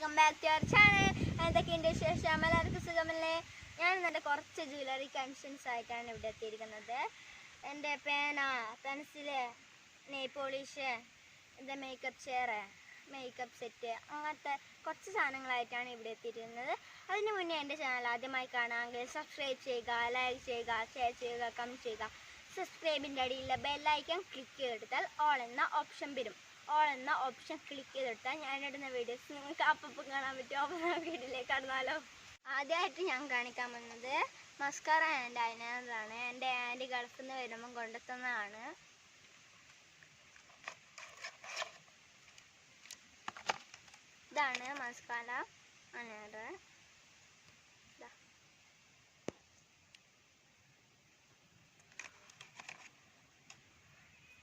Welcome back to our channel. എന്തൊക്കെയുണ്ട് വിശേഷം? എല്ലാവർക്കും സുഖമല്ലേ? ഞാൻ ഇന്നത്തെ കുറച്ച് ജ്വല്ലറി കളക്ഷൻസ് ആയിട്ടാണ് ഇവിടെ എത്തിയിരിക്കുന്നത്. എൻ്റെ പേന, പെൻസില്, നെയിൽ പോളിഷ്, എൻ്റെ മേക്കപ്പ് ചെയർ, മേക്കപ്പ് സെറ്റ്, അങ്ങനത്തെ കുറച്ച് സാധനങ്ങളായിട്ടാണ് ഇവിടെ എത്തിയിരിക്കുന്നത്. അതിന് മുന്നേ എൻ്റെ ചാനൽ ആദ്യമായി കാണാമെങ്കിൽ സബ്സ്ക്രൈബ് ചെയ്യുക, ലൈക്ക് ചെയ്യുക, ഷെയർ ചെയ്യുക, കമൻറ്റ് ചെയ്യുക. സബ്സ്ക്രൈബിൻ്റെ അടിയിലുള്ള ബെല്ലൈക്കൺ ക്ലിക്ക് ചെയ്തെടുത്താൽ ഓൾ എന്ന ഓപ്ഷൻ വരും. ഓൾ എന്ന ഓപ്ഷൻ ക്ലിക്ക് ചെയ്തെടുത്താൽ ഞാനിടുന്ന വീഡിയോസ് നിങ്ങൾക്ക് അപ്പം കാണാൻ പറ്റും. അപ്പോൾ വീഡിയോയിലേക്ക് കടന്നാലോ. ആദ്യമായിട്ട് ഞാൻ കാണിക്കാൻ വന്നത് മസ്കാറ ആൻഡ് ഐലൈനറാണ്. എൻ്റെ ആൻറ്റി ഗൾഫിൽ നിന്ന് വരുമ്പം കൊണ്ടുത്തന്നതാണ്. ഇതാണ് മസ്കാറ ഐലൈനർ.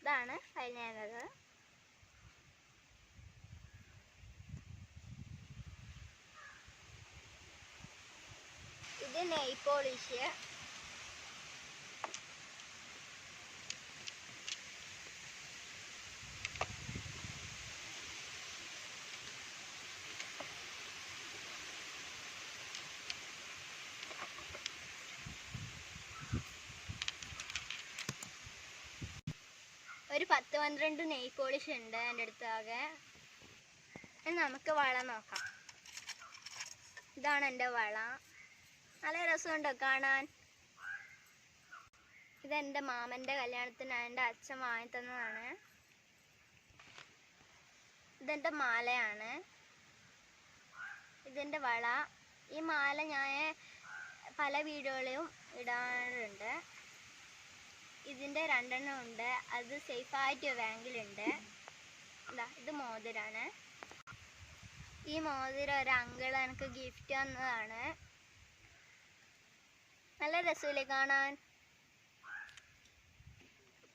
ഇതാണ് ഐലൈനർ. ഇത് നെയിൽ പോളിഷ്. ഒരു 10-12 നെയിൽ പോളിഷ് ഉണ്ട് എൻ്റെ അടുത്ത് ആകെ. നമുക്ക് വള നോക്കാം. ഇതാണ് എൻ്റെ വള. നല്ല രസമുണ്ടോ കാണാൻ? ഇതെൻ്റെ മാമൻ്റെ കല്യാണത്തിന് എൻ്റെ അച്ഛൻ വാങ്ങി തന്നതാണ്. ഇതെൻ്റെ മാലയാണ്. ഇതെൻ്റെ വള. ഈ മാല ഞാൻ പല വീഡിയോകളിലും ഇടാറുണ്ട്. ഇതിൻ്റെ 2 എണ്ണം ഉണ്ട്. അത് സേഫായിട്ട് ബാങ്കിലുണ്ട്. ഇത് മോതിരാണ്. ഈ മോതിരം ഒരു അങ്കിൾ എനിക്ക് ഗിഫ്റ്റ് തന്നതാണ്. നല്ല രസമില്ലേ കാണാൻ?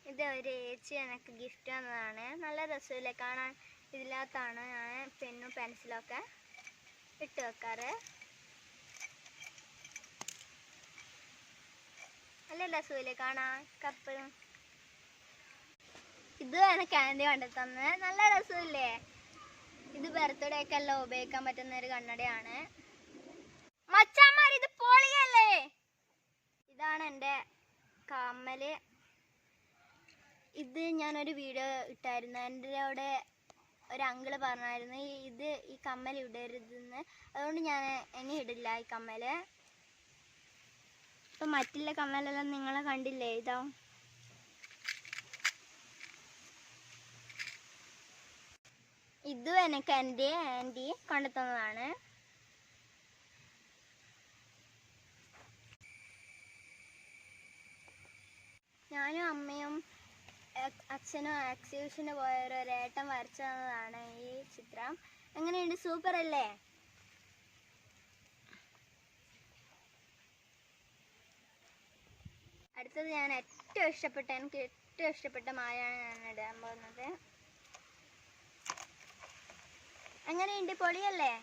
ഇത് ഒരു ഏച്ചി എനിക്ക് ഗിഫ്റ്റ് തന്നതാണ്. നല്ല രസമില്ലേ കാണാൻ? ഇതിനകത്താണ് ഞാൻ പെന്നും പെൻസിലൊക്കെ ഇട്ട് വെക്കാറ്. നല്ല രസമില്ലേ കാണാൻ? കപ്പ്. ഇത് എനിക്ക് ആൻറ്റി കൊണ്ടു തന്നെ. നല്ല രസമില്ലേ? ഇത് ബർത്ത്ഡേക്ക് എല്ലാം ഉപയോഗിക്കാൻ പറ്റുന്ന ഒരു കണ്ണടയാണ്. മച്ചാമാർ ഇത് പൊളിയല്ലേ? ഇതാണ് എൻ്റെ കമ്മല്. ഇത് ഞാനൊരു വീഡിയോ ഇട്ടായിരുന്നു. എൻ്റെ അവിടെ ഒരു അങ്കിള് പറഞ്ഞായിരുന്നു ഈ കമ്മൽ ഇടരുതെന്ന്. അതുകൊണ്ട് ഞാൻ ഇനി ഇടില്ല ഈ കമ്മല്. ഇപ്പം മറ്റുള്ള കമ്മലെല്ലാം നിങ്ങളെ കണ്ടില്ലേ? ഇതാ ഇതും എനിക്ക് എൻ്റെ ആൻറ്റി കൊണ്ടുത്തന്നതാണ്. ഞാനും അമ്മയും അച്ഛനും എക്സിബിഷന് പോയ ഒരു ഏട്ടൻ വരച്ചു തന്നതാണ് ഈ ചിത്രം. എങ്ങനെയുണ്ട്? സൂപ്പർ അല്ലേ? അടുത്തത് എനിക്ക് ഏറ്റവും ഇഷ്ടപ്പെട്ട മാലയാണ് ഞാൻ ഇടാൻ പോകുന്നത്. എങ്ങനെയുണ്ട്? പൊളിയല്ലേ?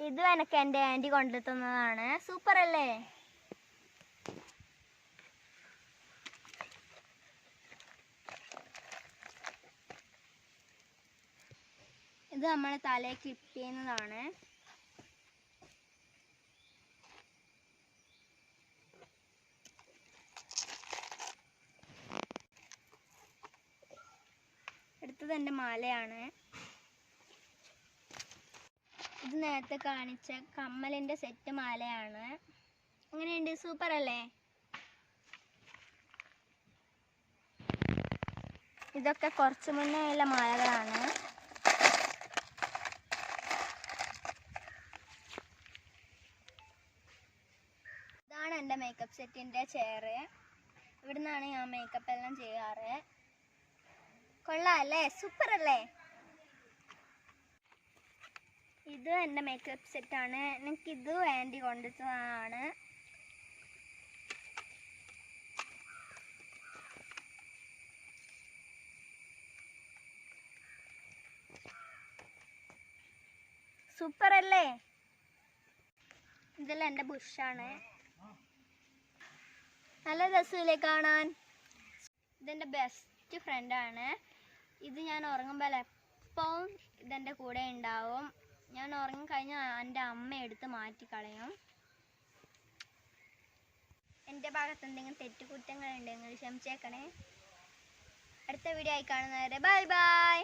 ഇതും എനിക്ക് എൻ്റെ ആൻറ്റി കൊണ്ടുത്തന്നതാണ്. സൂപ്പർ അല്ലേ? ഇത് നമ്മളെ തലയിൽ ക്ലിപ്പ് ചെയ്യുന്നതാണ്. അടുത്തത് എൻ്റെ മാലയാണ്. ഇത് നേരത്തെ കാണിച്ച കമ്മലിൻ്റെ സെറ്റ് മാലയാണ്. എങ്ങനെയുണ്ട്? സൂപ്പർ അല്ലേ? ഇതൊക്കെ കുറച്ച് മുന്നേ ഉള്ള മാലകളാണ്. ഇതാണ് എൻ്റെ മേക്കപ്പ് സെറ്റിൻ്റെ ചെയർ. ഇവിടെ നിന്നാണ് ഞാൻ മേക്കപ്പ് എല്ലാം ചെയ്യാറ്. കൊള്ളാം അല്ലേ? സൂപ്പർ അല്ലേ? ഇത് എൻ്റെ മേക്കപ്പ് സെറ്റാണ്. എനിക്കിത് ആൻറ്റി കൊണ്ടുത്തതാണ്. സൂപ്പർ അല്ലേ? ഇതെല്ലാം എൻ്റെ ബുഷാണ്. നല്ല രസമില്ലേ കാണാൻ? ഇതെൻ്റെ ബെസ്റ്റ് ഫ്രണ്ടാണ്. ഇത് ഞാൻ ഉറങ്ങുമ്പോൾ എപ്പോഴും ഇതെൻ്റെ കൂടെ ഉണ്ടാവും. ഞാൻ ഉറങ്ങിക്കഴിഞ്ഞാൽ എൻ്റെ അമ്മ എടുത്ത് മാറ്റിക്കളയും. എൻ്റെ ഭാഗത്ത് എന്തെങ്കിലും തെറ്റുകുറ്റങ്ങളുണ്ടെങ്കിൽ ക്ഷമിച്ചേക്കണേ. അടുത്ത വീഡിയോ ആയി കാണുന്നവരെ ബൈ ബൈ.